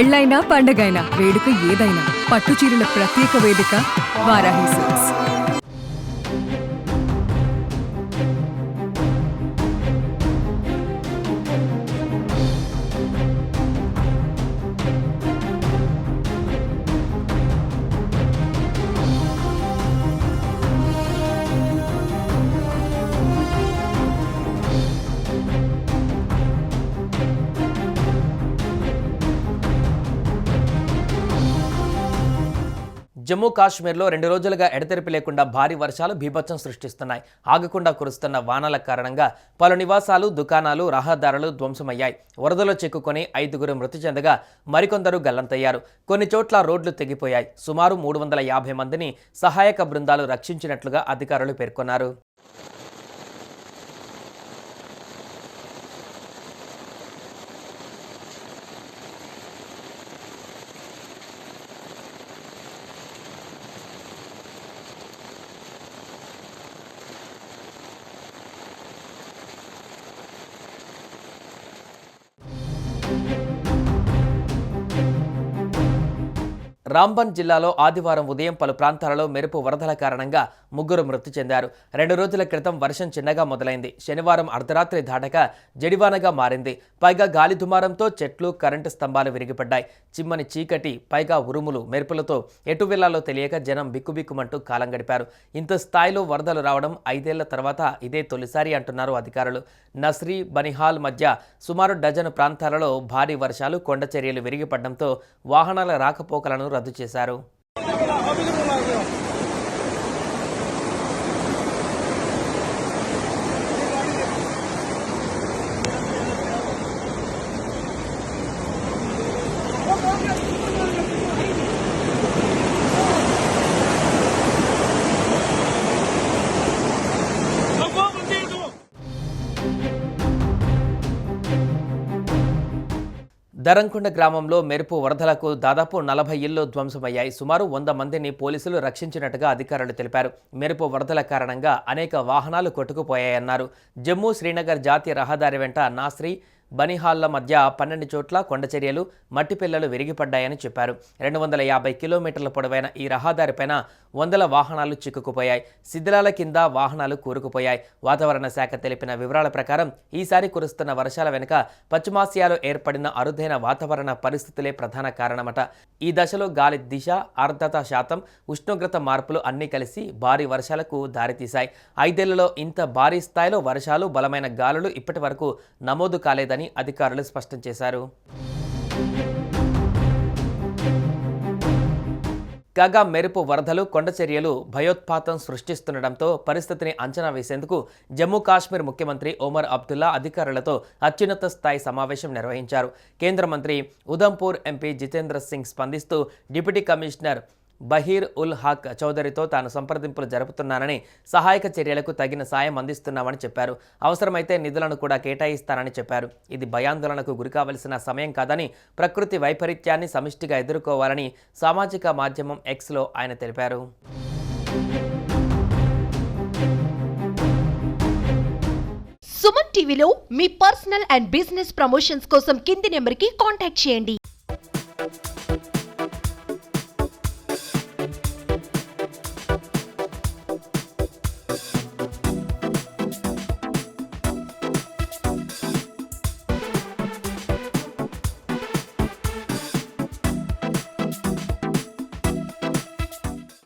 పెళ్ళైనా పండగైనా వేడుక ఏదైనా పట్టు చీరల ప్రత్యేక వేదిక వారాహి సిల్క్స్. జమ్మూ కాశ్మీర్లో 2 రోజులుగా ఎడతెరిపి లేకుండా భారీ వర్షాలు బీభత్సం సృష్టిస్తున్నాయి. ఆగకుండా కురుస్తున్న వానల కారణంగా పలు నివాసాలు, దుకాణాలు, రహదారులు ధ్వంసమయ్యాయి. వరదలో చిక్కుకొని 5గురు మృతి చెందగా మరికొందరు గల్లంతయ్యారు. కొన్ని చోట్ల రోడ్లు తెగిపోయాయి. సుమారు 350 మందిని సహాయక బృందాలు రక్షించినట్లుగా అధికారులు పేర్కొన్నారు. రాంబన్ జిల్లాలో ఆదివారం ఉదయం పలు ప్రాంతాలలో మెరుపు వరదల కారణంగా 3 మృతి చెందారు. 2 రోజుల క్రితం వర్షం చిన్నగా మొదలైంది. శనివారం అర్ధరాత్రి దాటక జడివానగా మారింది. పైగా గాలి దుమారంతో చెట్లు, కరెంటు స్తంభాలు విరిగిపడ్డాయి. చిమ్మని చీకటి, పైగా ఉరుములు, మెరుపులతో ఎటు వెళ్లాలో తెలియక జనం బిక్కుబిక్కుమంటూ కాలం గడిపారు. ఇంత స్థాయిలో వరదలు రావడం 5 ఏళ్ల తర్వాత ఇదే తొలిసారి అంటున్నారు అధికారులు. నస్రీ, బనిహాల్ మధ్య సుమారు డజను ప్రాంతాలలో భారీ వర్షాలు, కొండ చర్యలు విరిగిపడడంతో వాహనాల రాకపోకలను రద్దు చేశారు. దరంకొండ గ్రామంలో మెరుపు వరదలకు దాదాపు 40 ఇళ్లు ధ్వంసమయ్యాయి. సుమారు 100 మందిని పోలీసులు రక్షించినట్టుగా అధికారులు తెలిపారు. మెరుపు వరదల కారణంగా అనేక వాహనాలు కొట్టుకుపోయాయన్నారు. జమ్మూ శ్రీనగర్ జాతీయ రహదారి వెంట నాస్రీ, బనిహాల్ల మధ్య 12 చోట్ల కొండచర్యలు, మట్టి పిల్లలు విరిగిపడ్డాయని చెప్పారు. 250 కిలోమీటర్ల పొడవైన ఈ రహదారిపైన వందల వాహనాలు చిక్కుకుపోయాయి. శిథిలాల కింద వాహనాలు కూరుకుపోయాయి. వాతావరణ శాఖ తెలిపిన వివరాల ప్రకారం ఈసారి కురుస్తున్న వర్షాల వెనుక పశ్చిమాసియాలో ఏర్పడిన అరుదైన వాతావరణ పరిస్థితులే ప్రధాన కారణమట. ఈ దశలో గాలి దిశ, ఆర్ద్రత శాతం, ఉష్ణోగ్రత మార్పులు అన్నీ కలిసి భారీ వర్షాలకు దారితీశాయి. 5 ఏళ్లలో ఇంత భారీ స్థాయిలో వర్షాలు, బలమైన గాలులు ఇప్పటి వరకు నమోదు కాలేదని అధికారులు స్పష్టం చేశారు. కాగా మెరుపు వరదలు, కొండ చర్యలు భయోత్పాతం సృష్టిస్తుండటంతో పరిస్థితిని అంచనా వేసేందుకు జమ్మూ కాశ్మీర్ ముఖ్యమంత్రి ఒమర్ అబ్దుల్లా అధికారులతో అత్యున్నత స్థాయి సమావేశం నిర్వహించారు. కేంద్ర మంత్రి ఉధంపూర్ ఎంపీ జితేంద్ర సింగ్ స్పందిస్తూ డిప్యూటీ కమిషనర్ బహీర్ ఉల్ హక్ చౌదరితో తాను సంప్రదింపులు జరుపుతున్నానని, సహాయక చర్యలకు తగిన సాయం అందిస్తున్నామని చెప్పారు. అవసరమైతే నిధులను కూడా కేటాయిస్తానని చెప్పారు. ఇది భయాందోళనకు గురికావలసిన సమయం కాదని, ప్రకృతి వైపరీత్యాన్ని సమిష్టిగా ఎదుర్కోవాలని సామాజిక మాధ్యమం ఎక్స్లో ఆయన తెలిపారు. సుమన్ టీవీలో మీ పర్సనల్ అండ్ బిజినెస్ ప్రమోషన్స్ కోసం కింది నెంబర్కి కాంటాక్ట్ చేయండి.